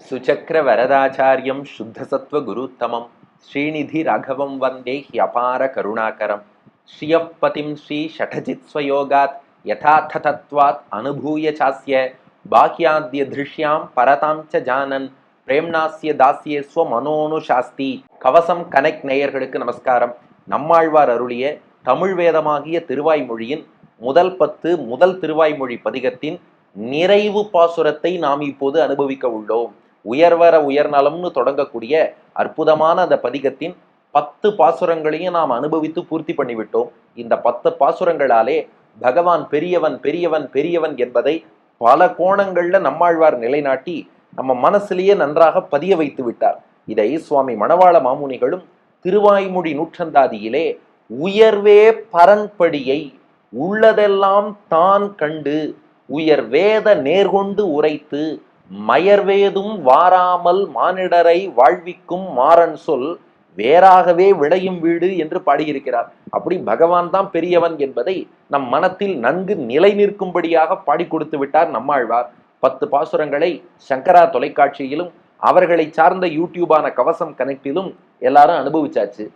சுச்சக்கர வரதாச்சாரியம் சுத்தசத்வ குருத்தமம் ஸ்ரீநிதி ராகவம் வந்தே ஹியபார கருணாகரம் ஸ்ரீயப்பதிம் ஸ்ரீ ஷடஜித் ஸ்வயோகாத் யதார்த்த தத்வாத் அனுபூய சாஸ்ய பாக்யாத்ய திருஷ்யாம் பரதாம் ச ஜானன் பிரேம்னாஸ்ய தாஸ்யே ஸ்வ மனோனுஷாஸ்தி. கவசம் கனெக்ட் நேயர்களுக்கு நமஸ்காரம். நம்மாழ்வார் அருளிய தமிழ் வேதமாகிய திருவாய்மொழியின் முதல் 10 முதல் திருவாய்மொழி பதிகத்தின் நிறைவு பாசுரத்தை நாம் இப்போது அனுபவிக்க உள்ளோம். உயர்வர உயர்நலம்னு தொடங்கக்கூடிய அற்புதமான அந்த பதிகத்தின் 10 பாசுரங்களையும் நாம் அனுபவித்து பூர்த்தி பண்ணிவிட்டோம். இந்த 10 பாசுரங்களாலே பகவான் பெரியவன் பெரியவன் பெரியவன் என்பதை பல கோணங்கள்ல நம்மாழ்வார் நிலைநாட்டி நம்ம மனசிலேயே நன்றாக பதிய வைத்து விட்டார். இதை சுவாமி மணவாள மாமுனிகளும் திருவாய்மொழி நூற்றந்தாதியிலே உயர்வே பரன்படியை உள்ளதெல்லாம் தான் கண்டு உயர் வேத நேர்கொண்டு உரைத்து மயர்வேதும் வாராமல் மானிடரை வாழ்விக்கும் மாறன் சொல் வேறாகவே விளையும் வீடு என்று பாடியிருக்கிறார். அப்படி பகவான் தான் பெரியவன் என்பதை நம் மனத்தில் நன்கு நிலை நிற்கும்படியாக பாடி கொடுத்து விட்டார் நம்மாழ்வார். 10 பாசுரங்களை சங்கரா தொலைக்காட்சியிலும் அவர்களை சார்ந்த யூடியூபான கவசம் கனெக்டிலும் எல்லாரும் அனுபவிச்சாச்சு.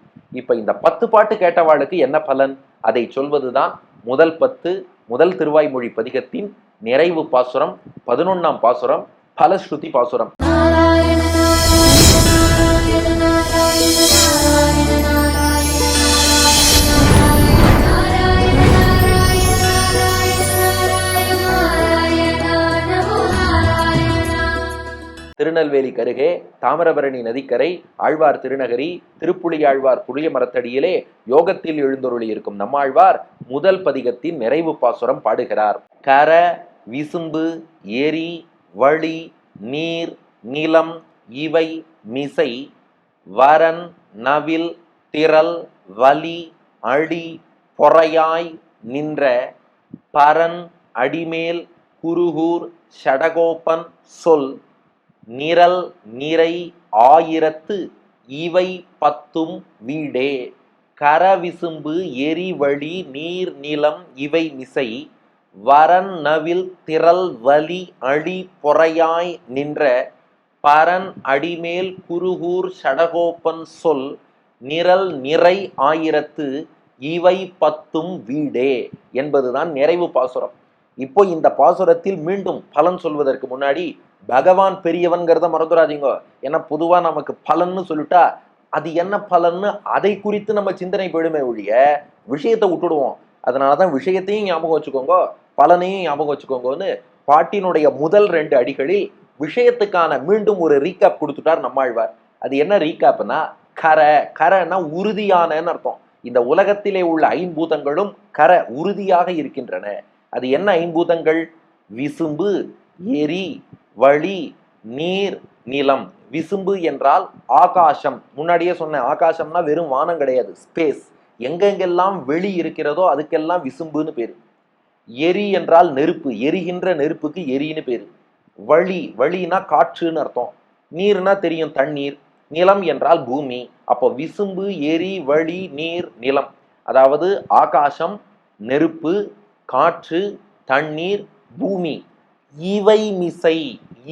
இப்ப இந்த 10 பாட்டு கேட்டவாளுக்கு என்ன பலன், அதை சொல்வதுதான் முதல் 10 முதல் திருவாய்மொழி பதிகத்தின் நிறைவு பாசுரம், 11ஆம் பாசுரம், பலஸ்ருதி பாசுரம். திருநெல்வேலி கருகே தாமிரபரணி நதிக்கரை ஆழ்வார் திருநகரி திருப்புலி ஆழ்வார் புளிய மரத்தடியிலே யோகத்தில் எழுந்தொருளி இருக்கும் நம்மாழ்வார் முதல் பதிகத்தின் நிறைவு பாசுரம் பாடுகிறார். கர விசும்பு எரி வழி நீர் நிலம் இவை மிசை வரன் நவில் திரள் வலி அடி பொறையாய் நின்ற பரன் அடிமேல் குருகூர் ஷடகோபன் சொல் நிரல் நிறை ஆயிரத்து இவை 10 வீடே. கரவிசும்பு எரிவழி நீர் நிலம் இவை மிசை வரன் நவில் திரள் வலி அடி பொறையாய் நின்ற பரன் அடிமேல் குருகூர் ஷடகோபன் சொல் நிரல் நிறை ஆயிரத்து இவை 10 வீடே என்பதுதான் நிறைவு பாசுரம். இப்போ இந்த பாசுரத்தில் மீண்டும் பலன் சொல்வதற்கு முன்னாடி பகவான் பெரியவன்கிறத மறந்துடாதீங்க. ஏன்னா பொதுவா நமக்கு பலன்னு சொல்லிட்டா அது என்ன பலன்னு அதை குறித்து நம்ம சிந்தனை போயிடுமே ஒழிய விஷயத்தை விட்டுடுவோம். அதனாலதான் விஷயத்தையும் ஞாபகம் வச்சுக்கோங்க, பலனையும் ஞாபகம் வச்சுக்கோங்கன்னு பாட்டினுடைய முதல் 2 அடிகளில் விஷயத்துக்கான மீண்டும் ஒரு ரீகேப் கொடுத்துட்டார் நம்மாழ்வார். அது என்ன ரீகேப்னா, கரைன்னா உறுதியானன்னு அர்த்தம். இந்த உலகத்திலே உள்ள 5 பூதங்களும் உறுதியாக இருக்கின்றன. அது என்ன 5 பூதங்கள்? விசும்பு, எரி, வழி, நீர், நிலம். விசும்பு என்றால் ஆகாசம். முன்னாடியே சொன்ன ஆகாசம்னா வெறும் வானம் கிடையாது, ஸ்பேஸ். எங்கெங்கெல்லாம் வெளி இருக்கிறதோ அதுக்கெல்லாம் விசும்புன்னு பேரு. எரி என்றால் நெருப்பு, எரிகின்ற நெருப்புக்கு எரின்னு பேரு. வழினா காற்றுன்னு அர்த்தம். நீர்னா தெரியும், தண்ணீர். நிலம் என்றால் பூமி. அப்போ விசும்பு, எரி, வழி, நீர், நிலம். அதாவது ஆகாசம், நெருப்பு, காற்று, தண்ணீர், பூமி.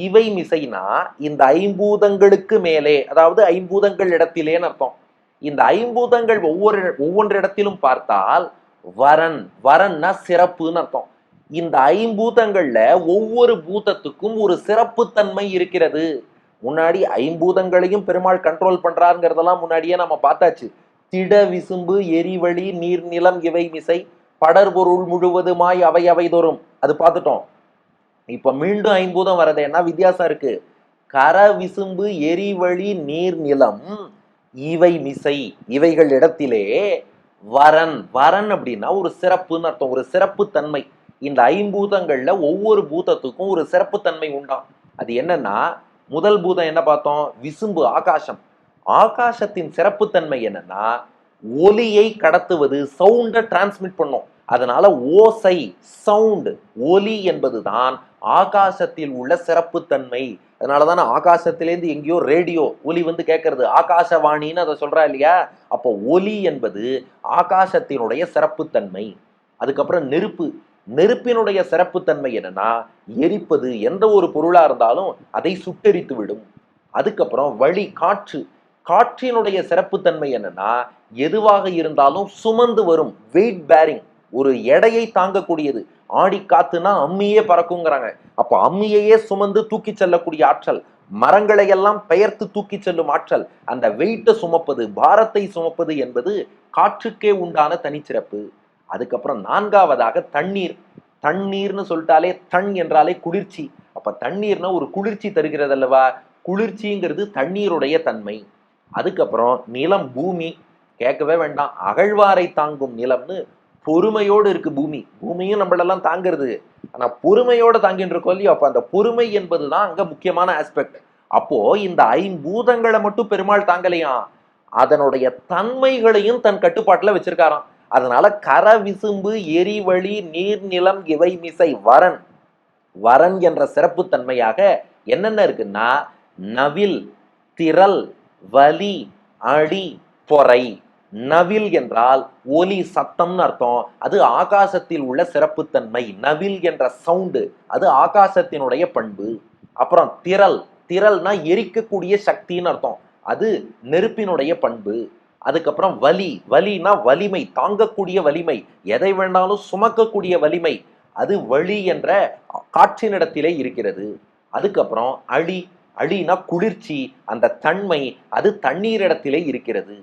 இவை மிசைனா இந்த 5 பூதங்களுக்கு மேலே, அதாவது 5 பூதங்கள் இடத்திலேன்னு அர்த்தம். இந்த 5 பூதங்கள் ஒவ்வொரு இடத்திலும் பார்த்தால் வரன்னா சிறப்புன்னு அர்த்தம். இந்த 5 பூதங்கள்ல ஒவ்வொரு பூதத்துக்கும் ஒரு சிறப்பு தன்மை இருக்கிறது. முன்னாடி 5 பூதங்களையும் பெருமாள் கண்ட்ரோல் பண்றாருங்கிறதெல்லாம் முன்னாடியே நம்ம பார்த்தாச்சு. திட விசும்பு எரிவழி நீர் நிலம் இவை மிசை படர்பொருள் முழுவதுமாய் அவை அவை தோறும், அது பார்த்துட்டோம். இப்ப மீண்டும் 5 பூதம் வரது, என்ன வித்தியாசம் இருக்கு? கர விசும்பு எரிவழி நீர் நிலம் இவை மிசை, இவைகள் இடத்திலே வரன் அப்படின்னா ஒரு சிறப்புன்னு அர்த்தம், ஒரு சிறப்பு தன்மை. இந்த 5 பூதங்கள்ல ஒவ்வொரு பூதத்துக்கும் ஒரு சிறப்பு தன்மை உண்டாம். அது என்னன்னா, முதல் பூதம் என்ன பார்த்தோம்? விசும்பு, ஆகாசம். ஆகாசத்தின் சிறப்பு தன்மை என்னன்னா ஒலியை கடத்துவது, சவுண்டை டிரான்ஸ்மிட் பண்ணும். அதனால ஓசை, சவுண்ட், ஒலி என்பதுதான் ஆகாசத்தில் உள்ள சிறப்பு தன்மை. அதனாலதானே ஆகாசத்திலேருந்து எங்கேயோ ரேடியோ ஒலி வந்து கேட்கறது, ஆகாசவாணின்னு அதை சொல்றா இல்லையா? அப்போ ஒலி என்பது ஆகாசத்தினுடைய சிறப்பு தன்மை. அதுக்கப்புறம் நெருப்பு. நெருப்பினுடைய சிறப்புத்தன்மை என்னன்னா எரிப்பது, எந்த ஒரு பொருளா இருந்தாலும் அதை சுட்டெரித்து விடும். அதுக்கப்புறம் வழி, காற்று. காற்றினுடைய சிறப்புத்தன்மை என்னன்னா எதுவாக இருந்தாலும் சுமந்து வரும், வெயிட் பேரிங், ஒரு எடையை தாங்கக்கூடியது. ஆடி காத்துனா அம்மியே பறக்குங்கிறாங்க. அப்ப அம்மியையே சுமந்து தூக்கி செல்லக்கூடிய ஆற்றல், மரங்களை எல்லாம் பெயர்த்து தூக்கி செல்லும் ஆற்றல், அந்த வெயிட்டை சுமப்பது, பாரத்தை சுமப்பது என்பது காற்றுக்கே உண்டான தனிச்சிறப்பு. அதுக்கப்புறம் நான்காவதாக தண்ணீர். தண்ணீர்னு சொல்லிட்டாலே தண் என்றாலே குளிர்ச்சி. அப்ப தண்ணீர்னா ஒரு குளிர்ச்சி தருகிறது அல்லவா? குளிர்ச்சிங்கிறது தண்ணீருடைய தன்மை. அதுக்கப்புறம் நிலம், பூமி, கேட்கவே வேண்டாம். அகழ்வாரை தாங்கும் நிலம்னு பொறுமையோடு இருக்கு பூமி. பூமியும் நம்மளெல்லாம் தாங்கிறது, ஆனா பொறுமையோட தாங்கிட்டு இருக்கோம் இல்லையோ. அப்ப அந்த பொறுமை என்பதுதான் அங்க முக்கியமான ஆஸ்பெக்ட். அப்போ இந்த ஐம்பூதங்களை மட்டும் பெருமாள் தாங்கலையாம், அதனுடைய தன்மைகளையும் தன் கட்டுப்பாட்டுல வச்சிருக்காராம். அதனால கர, விசும்பு, எரிவழி, நீர், நிலம், இவை மிசை வரன். வரன் என்ற சிறப்பு தன்மையாக என்னென்ன இருக்குன்னா நவில், திரள், வலி, அடி, பொறை. நவில் என்றால் ஒலி, சத்தம்னு அர்த்தம். அது ஆகாசத்தில் உள்ள சிறப்புத்தன்மை. நவில் என்ற சவுண்டு அது ஆகாசத்தினுடைய பண்பு. அப்புறம் திரள், திரள்னா எரிக்கக்கூடிய சக்தின்னு அர்த்தம். அது நெருப்பினுடைய பண்பு. அதுக்கப்புறம் வலி, வலினா வலிமை, தாங்கக்கூடிய வலிமை, எதை வேண்டாலும் சுமக்கக்கூடிய வலிமை, அது வழி என்ற காற்றினிடத்திலே இருக்கிறது. அதுக்கப்புறம் அழி, அழினா குளிர்ச்சி, அந்த தன்மை அது தண்ணீரிடத்திலே இருக்கிறது.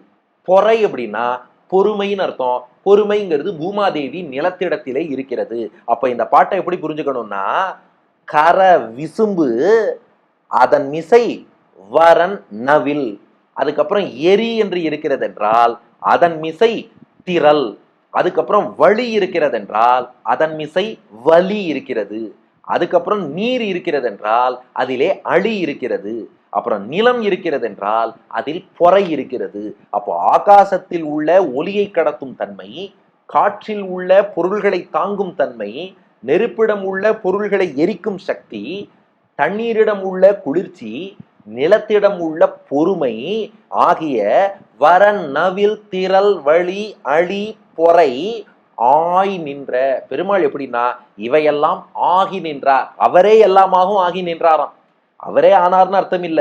பொறை அப்படின்னா பொறுமைன்னு அர்த்தம். பொறுமைங்கிறது பூமாதேவி நிலத்திடத்திலே இருக்கிறது. அப்ப இந்த பாட்டை எப்படி புரிஞ்சுக்கணும்னா கர, விசும்பு, அதன் மிசை வரன், நவில். அதுக்கப்புறம் எரி என்று இருக்கிறது என்றால் அதன் மிசை திரள். அதுக்கப்புறம் வழி இருக்கிறது என்றால் அதன் மிசை வலி இருக்கிறது. அதுக்கப்புறம் நீர் இருக்கிறது என்றால் அதிலே அழி இருக்கிறது. அப்புறம் நிலம் இருக்கிறது என்றால் அதில் பொறை இருக்கிறது. அப்போ ஆகாசத்தில் உள்ள ஒலியை கடத்தும் தன்மை, காற்றில் உள்ள பொருள்களை தாங்கும் தன்மை, நெருப்பிடம் உள்ள பொருள்களை எரிக்கும் சக்தி, தண்ணீரிடம் உள்ள குளிர்ச்சி, நிலத்திடம் உள்ள பொறுமை ஆகிய வரன், நவில், திரள், வழி, அழி, பொறை ஆய் நின்ற பெருமாள் எப்படின்னா இவையெல்லாம் ஆகி நின்றார். அவரே எல்லாமாகவும் ஆகி நின்றாராம். அவரே ஆனார்னு அர்த்தம் இல்ல,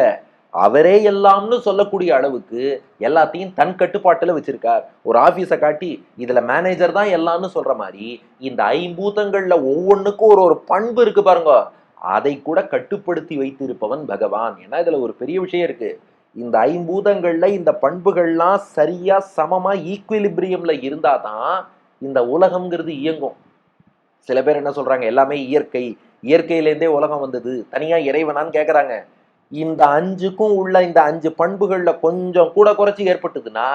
அவரே எல்லாம்னு சொல்லக்கூடிய அளவுக்கு எல்லாத்தையும் தன் கட்டுப்பாட்டுல வச்சிருக்கார். ஒரு ஆபீஸை காட்டி இதுல மேனேஜர் தான் எல்லாம்னு சொல்ற மாதிரி இந்த ஐம்பூதங்கள்ல ஒவ்வொன்றுக்கும் ஒரு ஒரு பண்பு இருக்கு பாருங்க, அதை கூட கட்டுப்படுத்தி வைத்திருப்பவன் பகவான். ஏன்னா இதுல ஒரு பெரிய விஷயம் இருக்கு. இந்த ஐம்பூதங்கள்ல இந்த பண்புகள்லாம் சரியா சமமா ஈக்குவிலிபிரியம்ல இருந்தாதான் இந்த உலகம்ங்கிறது இயங்கும். சில பேர் என்ன சொல்றாங்க, எல்லாமே இயற்கை, இயற்கையிலேருந்தே உலகம் வந்தது, தனியா இறைவனான்னு கேட்கறாங்க. இந்த அஞ்சுக்கும் உள்ள இந்த அஞ்சு பண்புகள்ல கொஞ்சம் கூட குறைச்சி ஏற்பட்டதுன்னா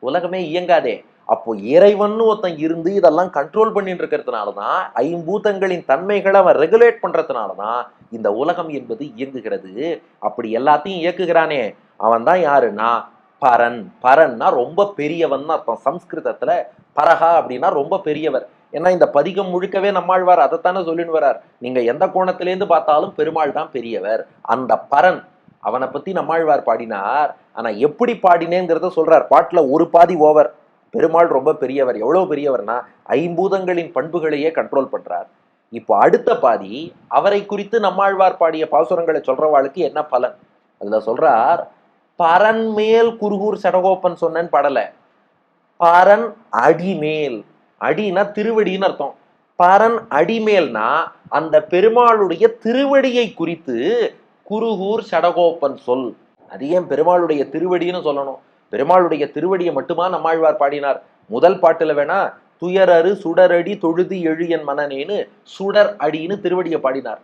உலகமே இயங்காதே. அப்போ இறைவன் ஒருத்தன் இருந்து இதெல்லாம் கண்ட்ரோல் பண்ணிட்டு இருக்கிறதுனாலதான், ஐம்பூதங்களின் தன்மைகளை அவன் ரெகுலேட் பண்றதுனாலதான் இந்த உலகம் என்பது இயங்குகிறது. அப்படி எல்லாத்தையும் இயக்குகிறானே அவன் தான் யாருன்னா பரன். பரன்னா ரொம்ப பெரியவன் அர்த்தம். சம்ஸ்கிருதத்துல பரஹா அப்படின்னா ரொம்ப பெரியவர். ஏன்னா இந்த பதிகம் முழுக்கவே நம்மாழ்வார் அதைத்தானே சொல்லின்னு வர்றார். நீங்க எந்த கோணத்திலேருந்து பார்த்தாலும் பெருமாள் தான் பெரியவர். அந்த பரன் அவனை பத்தி நம்மாழ்வார் பாடினார். ஆனா எப்படி பாடினேங்கிறத சொல்றார். பாட்டுல ஒரு பாதி ஓவர். பெருமாள் ரொம்ப பெரியவர். எவ்வளவு பெரியவர்னா ஐம்பூதங்களின் பண்புகளையே கண்ட்ரோல் பண்றார். இப்போ அடுத்த பாதி அவரை குறித்து நம்மாழ்வார் பாடிய பாசுரங்களை சொல்றவாளுக்கு என்ன பலன் அதுல சொல்றார். பரன் மேல் குருகூர் சடகோப்பன் சொன்னேன்னு பாடல, பரன் அடிமேல். அடினா திருவடின்னு அர்த்தம். பரன் அடிமேல்னா அந்த பெருமாளுடைய திருவடியை குறித்து குருகூர் சடகோப்பன் சொல். அது ஏன் பெருமாளுடைய திருவடின்னு சொல்லணும்? பெருமாளுடைய திருவடியை மட்டுமா நம்மாழ்வார் பாடினார்? முதல் பாட்டுல வேணா துயரறு சுடரடி தொழுது எழு என் மனநேன்னு சுடர் அடின்னு திருவடியை பாடினார்.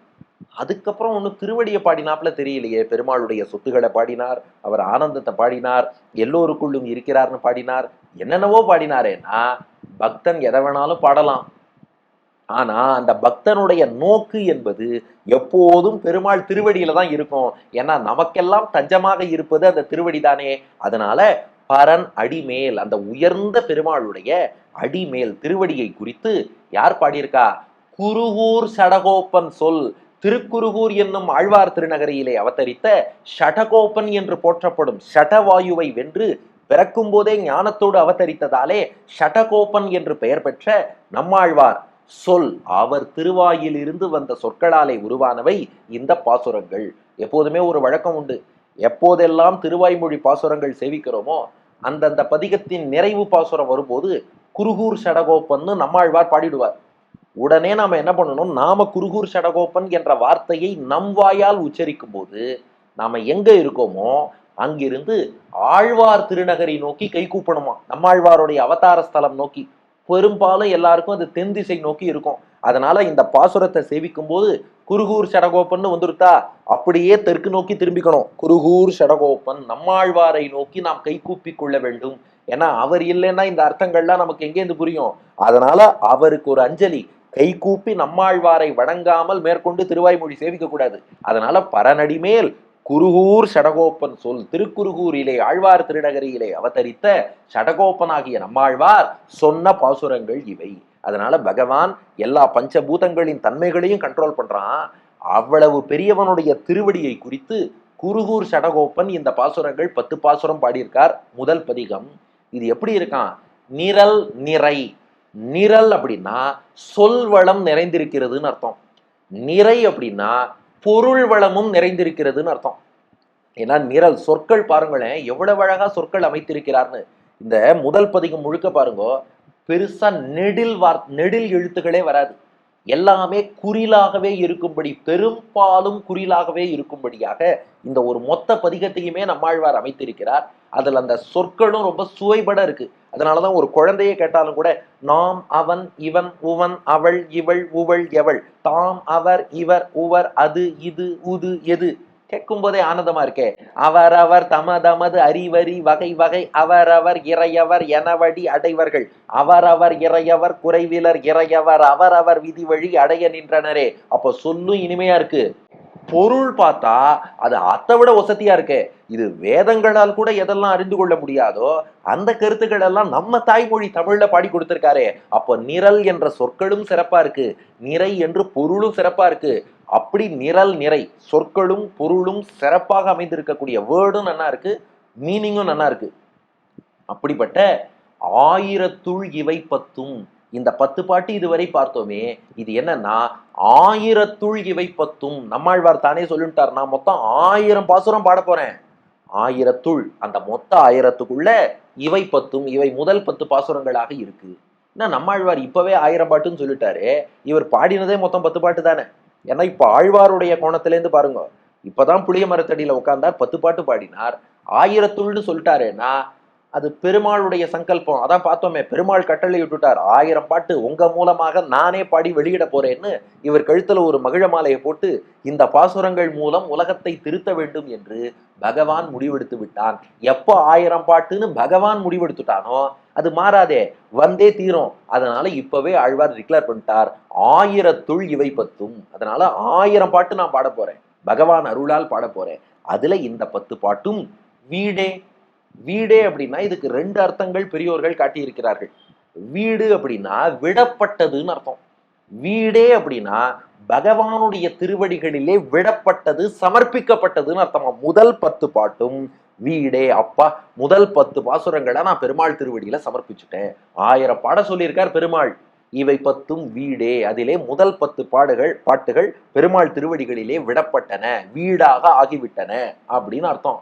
அதுக்கப்புறம் ஒண்ணு திருவடியை பாடினாப்புல தெரியலையே. பெருமாளுடைய சொத்துக்களை பாடினார், அவர் ஆனந்தத்தை பாடினார், எல்லோருக்குள்ளும் இருக்கிறார்னு பாடினார், என்னென்னவோ பாடினாரேன்னா பக்தன் எதை வேணாலும் பாடலாம். ஆனா அந்த பக்தனுடைய நோக்கு என்பது எப்போதும் பெருமாள் திருவடியில தான் இருக்கும். ஏன்னா நமக்கெல்லாம் தஞ்சமாக இருப்பது அந்த திருவடி தானே. அதனால பரன் அடிமேல், அந்த உயர்ந்த பெருமாளுடைய அடிமேல் திருவடியை குறித்து யார் பாடியிருக்கா? குருகூர் சடகோப்பன் சொல். திருக்குருகூர் என்னும் ஆழ்வார் திருநகரியிலே அவதரித்த ஷடகோப்பன் என்று போற்றப்படும் ஷடவாயுவை வென்று பிறக்கும் போதே ஞானத்தோடு அவதரித்ததாலே ஷடகோப்பன் என்று பெயர் பெற்ற நம்மாழ்வார் சொல் அவர் திருவாயிலிருந்து வந்த சொற்களாலே உருவானவை இந்த பாசுரங்கள். எப்போதுமே ஒரு வழக்கம் உண்டு. எப்போதெல்லாம் திருவாய்மொழி பாசுரங்கள் சேவிக்கிறோமோ அந்தந்த பதிகத்தின் நிறைவு பாசுரம் வரும்போது குருகூர் சடகோப்பன்னு நம்மாழ்வார் பாடிடுவார். உடனே நாம என்ன பண்ணணும், நாம குருகூர் சடகோப்பன் என்ற வார்த்தையை நம் வாயால் உச்சரிக்கும் போது நாம எங்க இருக்கோமோ அங்கிருந்து ஆழ்வார் திருநகரை நோக்கி கை கூப்பணுமா. நம்மாழ்வாருடைய அவதார ஸ்தலம் நோக்கி. பெரும்பாலும் எல்லாருக்கும் அது தென் திசை நோக்கி இருக்கும். அதனால இந்த பாசுரத்தை சேவிக்கும் போது குருகூர் சடகோப்பன் வந்துருத்தா, அப்படியே தெற்கு நோக்கி திரும்பிக்கணும். குருகூர் சடகோப்பன் நம்மாழ்வாரை நோக்கி நாம் கை கூப்பி கொள்ள வேண்டும். ஏன்னா அவர் இல்லைன்னா இந்த அர்த்தங்கள்லாம் நமக்கு எங்கேருந்து புரியும். அதனால அவருக்கு ஒரு அஞ்சலி. கை கூப்பி நம்மாழ்வாரை வணங்காமல் மேற்கொண்டு திருவாய்மொழி சேவிக்க கூடாது. அதனால பரநடி மேல் குருகூர் சடகோப்பன் சொல். திருக்குருகூரிலே ஆழ்வார் திருநகரியிலே அவதரித்த சடகோப்பனாகிய நம்மாழ்வார் சொன்ன பாசுரங்கள் இவை. அதனால பகவான் எல்லா பஞ்சபூதங்களின் தன்மைகளையும் கண்ட்ரோல் பண்றான். அவ்வளவு பெரியவனுடைய திருவடியை குறித்து குருகூர் சடகோப்பன் இந்த பாசுரங்கள் 10 பாசுரம் பாடியிருக்கார். முதல் பதிகம் இது எப்படி இருக்கான், நிரல் நிறை. நிரல் அப்படின்னா சொல் வளம் நிறைந்திருக்கிறதுன்னு அர்த்தம். நிறை அப்படின்னா பொருள் வளமும் நிறைந்திருக்கிறதுன்னு அர்த்தம். ஏன்னா நிரல் சொற்கள் பாருங்களேன், எவ்வளவு அழகா சொற்கள் அமைத்திருக்கிறார்னு. இந்த முதல் பதிகம் முழுக்க பாருங்க, பெருசா நெடில் எழுத்துக்களே வராது. எல்லாமே குறிலாகவே இருக்கும்படி, பெரும்பாலும் குறிலாகவே இருக்கும்படியாக இந்த ஒரு மொத்த பதிகத்தையுமே நம்மாழ்வார் அமைத்திருக்கிறார். அதுல அந்த சொற்களும் ரொம்ப சுவைபட இருக்கு. அதனாலதான் ஒரு குழந்தையை கேட்டாலும் கூட நாம் அவன் இவன் உவன் அவள் இவள் உவள் எவள் தாம் அவர் இவர் உவர் அது இது உது எது கேட்கும் போதே ஆனந்தமா இருக்கே. அவரவர் தமதமது அறிவறி வகை வகை அவரவர் இறையவர் எனவடி அடைவர்கள் அவரவர் இறையவர் குறைவிலர் இறையவர் அவரவர் விதி வழி அடைய நின்றனரே. அப்போ சொல்லும் இனிமையா இருக்கு, பொருள் பார்த்தா அது அதை விட வசதியா இருக்கு. இது வேதங்களால் கூட எதெல்லாம் அறிந்து கொள்ள முடியாதோ அந்த கருத்துக்கள் எல்லாம் நம்ம தாய்மொழி தமிழ்ல பாடி கொடுத்திருக்காரே. அப்போ நிரல் என்ற சொற்களும் சிறப்பா இருக்கு, நிறை என்று பொருளும் சிறப்பா இருக்கு. அப்படி நிரல் நிறை சொற்களும் பொருளும் சிறப்பாக அமைந்திருக்கக்கூடிய வேர்டும் நல்லா இருக்கு, மீனிங்கும் நல்லா இருக்கு. அப்படிப்பட்ட ஆயிரத்துள் இவை 10. இந்த 10 பாட்டு இதுவரை பார்த்தோமே, இது என்னன்னா ஆயிரத்துள் இவை 10. நம்மாழ்வார் தானே சொல்லிட்டார், நான் மொத்தம் 1000 பாசுரம் பாட போறேன். 1000த்துள், அந்த மொத்த 1000த்துக்குள்ள இவை 10, இவை முதல் 10 பாசுரங்களாக இருக்கு. ஏன்னா நம்மாழ்வார் இப்பவே 1000 பாட்டுன்னு சொல்லிட்டாரு, இவர் பாடினதே மொத்தம் 10 பாட்டு தானே. ஏன்னா இப்ப ஆழ்வாருடைய கோணத்திலேருந்து பாருங்க, இப்பதான் புளிய மரத்தடியில உட்கார்ந்தார் 10 பாட்டு பாடினார். 1000த்துள்னு சொல்லிட்டாருன்னா அது பெருமாளுடைய சங்கல்பம். அதான் பார்த்தோமே, பெருமாள் கட்டளை விட்டுட்டார், 1000 பாட்டு உங்க மூலமாக நானே பாடி வெளியிட போறேன்னு இவர் கழுத்துல ஒரு மகிழ மாலையை போட்டு இந்த பாசுரங்கள் மூலம் உலகத்தை திருத்த வேண்டும் என்று பகவான் முடிவெடுத்து விட்டான். எப்போ 1000 பாட்டுன்னு பகவான் முடிவெடுத்துட்டானோ அது மாறாதே, வந்தே தீரும். அதனால இப்பவே ஆழ்வார் டிக்ளேர் பண்ணிட்டார், 1000த்துள் இவை 10. அதனால 1000 பாட்டு நான் பாட போறேன், பகவான் அருளால் பாட போறேன். அதுல இந்த 10 பாட்டும் வீடே. வீடே அப்படின்னா இதுக்கு 2 அர்த்தங்கள் பெரியோர்கள் காட்டியிருக்கிறார்கள். வீடு அப்படின்னா விடப்பட்டதுன்னு அர்த்தம். வீடே அப்படின்னா பகவானுடைய திருவடிகளிலே விடப்பட்டது, சமர்ப்பிக்கப்பட்டதுன்னு அர்த்தமா. முதல் 10 பாட்டும் வீடே. அப்பா, முதல் 10 பாசுரங்களை நான் பெருமாள் திருவடியில சமர்ப்பிச்சுட்டேன். 1000 பாட சொல்லியிருக்கார் பெருமாள், இவை 10ம் வீடே. அதிலே முதல் 10 பாட்டுகள் பெருமாள் திருவடிகளிலே விடப்பட்டன, வீடாக ஆகிவிட்டன அப்படின்னு அர்த்தம்.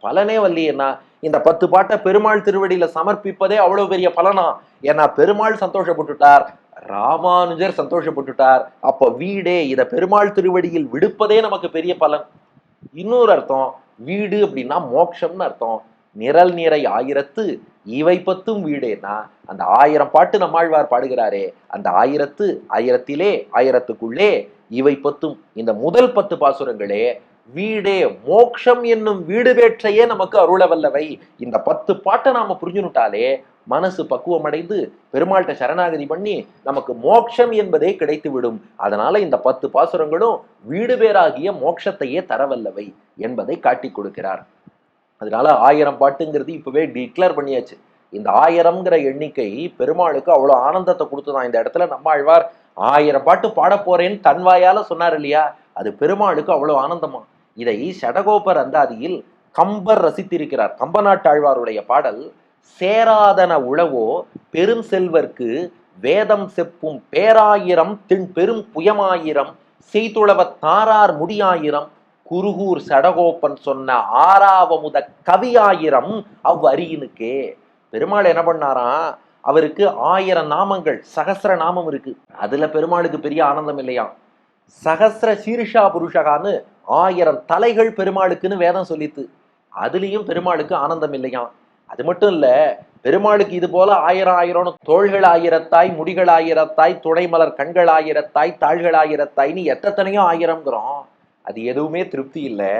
பலனே வல்லியன்னா இந்த 10 பாட்டை பெருமாள் திருவடியில சமர்ப்பிப்பதே அவ்வளவு பெரிய பலனா. ஏன்னா பெருமாள் சந்தோஷப்பட்டுட்டார், ராமானுஜர் சந்தோஷப்பட்டுட்டார். அப்ப வீடே, இத பெருமாள் திருவடியில் விடுப்பதே நமக்கு பெரிய பலன். இன்னொரு அர்த்தம், வீடு அப்படின்னா மோட்சம்னு அர்த்தம். நிரல் நிறை 1000த்து இவை 10ம் வீடேனா அந்த 1000 பாட்டு நம்மாழ்வார் பாடுகிறாரே, அந்த 1000த்திலே 1000த்துக்குள்ளே இவை 10ம். இந்த முதல் 10 பாசுரங்களே வீடே, மோட்சம் என்னும் வீடு வேற்றையே நமக்கு அருள வல்லவை. இந்த 10 பாட்டை நாம புரிஞ்சுனுட்டாலே மனசு பக்குவம் அடைந்து பெருமாள்கிட்ட சரணாகதி பண்ணி நமக்கு மோட்சம் என்பதே கிடைத்து விடும். அதனால இந்த 10 பாசுரங்களும் வீடு பேராகிய மோட்சத்தையே தரவல்லவை என்பதை காட்டி கொடுக்கிறார். அதனால 1000 பாட்டுங்கிறது இப்பவே டிக்ளேர் பண்ணியாச்சு. இந்த 1000ங்கிற எண்ணிக்கை பெருமாளுக்கு அவ்வளவு ஆனந்தத்தை கொடுத்துதான். இந்த இடத்துல நம்மாழ்வார் 1000 பாட்டு பாட போறேன்னு தன் வாயால சொன்னார் இல்லையா, அது பெருமாளுக்கு அவ்வளவு ஆனந்தமா. இதை சடகோபர் அந்தாதியில் கம்பர் ரசித்திருக்கிறார். கம்பநாட்டாழ்வாருடைய பாடல், சேராதன உழவோ பெரும் செல்வர்க்கு வேதம் செப்பும் பேராயிரம் திண் பெரும் புயமாயிரம் செய்துளவத் தாரார் முடியாயிரம் குருகூர் சடகோப்பன் சொன்ன ஆறாவமுத கவியாயிரம் அவ்வரியினுக்கே. பெருமாள் என்ன பண்ணாராம், அவருக்கு 1000 நாமங்கள், சகஸ்ர நாமம் இருக்கு. அதுல பெருமாளுக்கு பெரிய ஆனந்தம் இல்லையாம். சகஸ்ர சீர்ஷா புருஷகான்னு 1000 தலைகள் பெருமாளுக்குன்னு வேதம் சொல்லித்து. அதுலயும் பெருமாளுக்கு ஆனந்தம் இல்லையாம். அது மட்டும் இல்ல, பெருமாளுக்கு இது போல 1000 தோள்கள் 1000தாய், முடிகள் 1000தாய், துணைமலர் கண்கள் 1000தாய், தாள்கள் 1000தாய்ன்னு எத்தனையோ 1000ங்கிறோம். அது எதுவுமே திருப்தி இல்லை.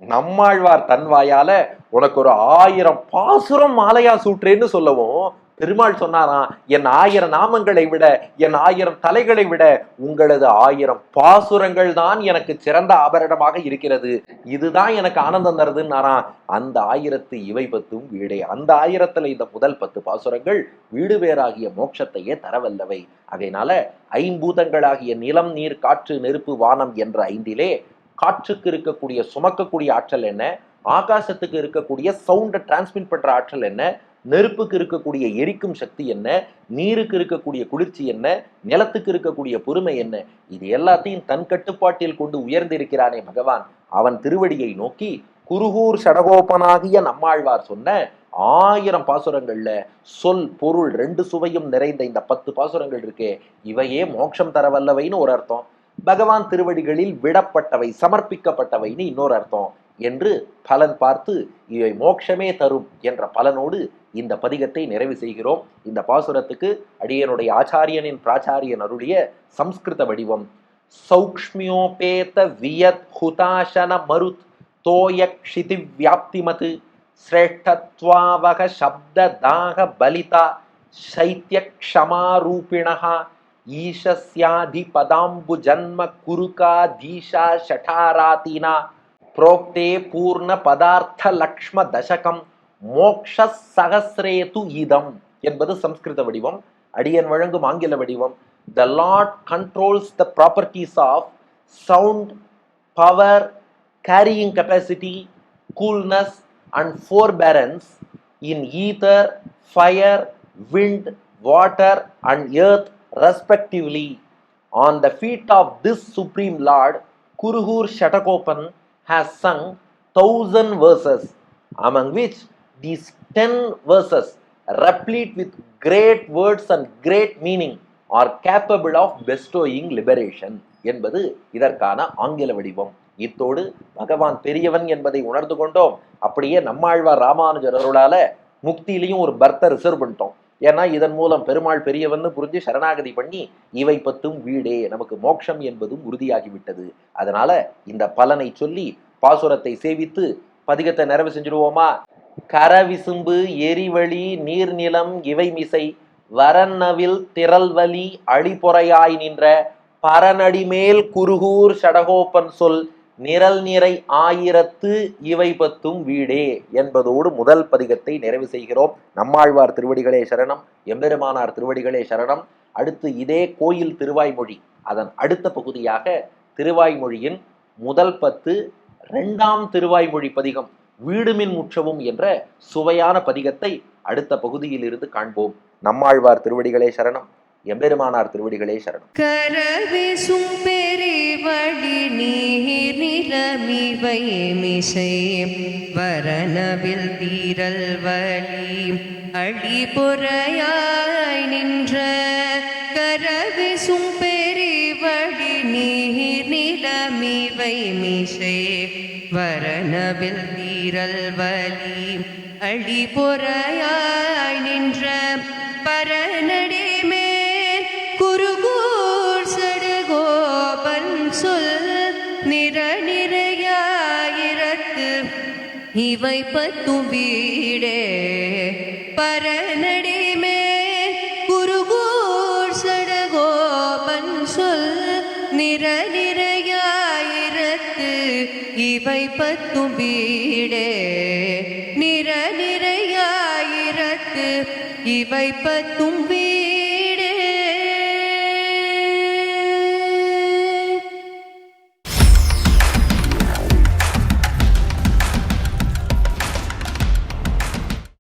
நம்மாழ்வார் தன் வாயால உனக்கு ஒரு 1000 பாசுரம் மாலையா சூற்றேன்னு சொல்லவும் பெருமாள் சொன்னாராம், என் 1000 நாமங்களை விட, என் 1000 தலைகளை விட உங்களது 1000 பாசுரங்கள் தான் எனக்கு சிறந்த ஆபரணமாக இருக்கிறது, இதுதான் எனக்கு ஆனந்தம் தருதுன்னாராம். அந்த 1000 இவை 10 வீடே. அந்த 1000த்துல இந்த முதல் 10 பாசுரங்கள் வீடு பேராகிய மோட்சத்தையே தரவல்லவை. அதனால ஐம்பூதங்களாகிய நிலம், நீர், காற்று, நெருப்பு, வானம் என்ற 5லே காற்றுக்கு இருக்கக்கூடிய சுமக்கக்கூடிய ஆற்றல் என்ன, ஆகாசத்துக்கு இருக்கக்கூடிய சவுண்டை டிரான்ஸ்மிட் பண்ற ஆற்றல் என்ன, நெருப்புக்கு இருக்கக்கூடிய எரிக்கும் சக்தி என்ன, நீருக்கு இருக்கக்கூடிய குளிர்ச்சி என்ன, நிலத்துக்கு இருக்கக்கூடிய பொறுமை என்ன, இது எல்லாத்தையும் தன் கட்டுப்பாட்டில் கொண்டு உயர்ந்திருக்கிறானே பகவான். அவன் திருவடியை நோக்கி குருகூர் சடகோபனாகிய நம்மாழ்வார் சொன்ன 1000 பாசுரங்கள்ல சொல் பொருள் 2 சுவையும் நிறைந்த இந்த 10 பாசுரங்கள் இருக்கே, இவையே மோட்சம் தரவல்லவைன்னு ஒரு அர்த்தம். பகவான் திருவடிகளில் விடப்பட்டவை, சமர்ப்பிக்கப்பட்டவைன்னு இன்னொரு அர்த்தம் என்று பலன் பார்த்து இவை மோட்சமே தரும் என்ற பலனோடு இந்த பதிகத்தை நிறைவு செய்கிறோம். இந்த பாசுரத்துக்கு அடியனுடைய ஆச்சாரியனின் பிராச்சாரியன் அருளிய சம்ஸ்கிருத வடிவம் சௌக்ஷ்மியோபேத வியத் ஹுதாசன மருத் தோய க்ஷிதி வியாப்திமது ஸ்ரேஷ்டத்வாவக சப்த தாக பலிதா சைத்ய க்ஷமாரூபிணஹா ஈஷஸ்யாதி பதாம்பு ஜன்ம குருகா தீஷா ஷடாராதினா புரோக்தே பூர்ண பதார்த்த லக்ஷ்ம தசகம் மோக்ஷ சகஸ்ரேது இதம் என்பது சம்ஸ்கிருத வடிவம். அடியன் வழங்கும் ஆங்கில வடிவம். The Lord controls the properties of sound, power, carrying capacity, coolness and forbearance in ether, fire, wind, water and earth respectively. On the feet of this supreme Lord, Kuruhur Shatakopan has sung 1000 verses, among which these 10 verses, replete with great words and great meaning, are capable of bestowing liberation என்பது இதற்கான ஆங்கில வடிவம். இத்தோடு பகவான் பெரியவன் என்பதை உணர்ந்து கொண்டோம். அப்படியே நம்மாழ்வார் ராமானுஜர் அருளால முக்தியிலையும் ஒரு பர்த்தை ரிசர்வ் பண்ணிட்டோம். ஏன்னா இதன் மூலம் பெருமாள் பெரியவன்னு புரிஞ்சு சரணாகதி பண்ணி இவை 10 வீடே, நமக்கு மோட்சம் என்பதும் உறுதியாகிவிட்டது. அதனால இந்த பலனை சொல்லி பாசுரத்தை சேவித்து பதிகத்தை நிறைவு செஞ்சிடுவோமா? கரவிசும்பு எரிவழி நீர்நிலம் இவை மிசை வரநவில் திரள்வலி அழிபொறையாய் நின்ற பரநடிமேல் குருகூர் சடகோப்பன் சொல் நிரல் நிறை 1000 இவை 10 வீடே என்பதோடு முதல் பதிகத்தை நிறைவு செய்கிறோம். நம்மாழ்வார் திருவடிகளே சரணம், எம்பெருமானார் திருவடிகளே சரணம். அடுத்து இதே கோயில் திருவாய்மொழி, அதன் அடுத்த பகுதியாக திருவாய்மொழியின் முதல் 10 2ஆம் திருவாய்மொழி பதிகம் வீடுமின் முற்றவும் என்ற சுவையான பதிகத்தை அடுத்த பகுதியில் இருந்து காண்போம். நம்மாழ்வார் திருவடிகளே சரணம், எம்பெருமானார் திருவடிகளே சரணம். கரவிசும் பெரிவடி நீர் நிலமிவை மிசை வரனவில் தீரல் வலி அழிபொறையாய் நின்ற கரவிசும் பெரிவடி நீர் நிலமிவை மிசை வரனவில் தீரல் வலி அழிபொறையாய் நின்ற பரநடி குருகூர் சடகோபன் சொல் நிற நிறையாயிரத்து இவை 10 வீடே. பரநடி மேல் குருகூர் சடகோபன் சொல் நிற நிறையாயிரத்து இவை 10 வீடே. நிற நிறையாயிரத்து இவை 10 வீடே.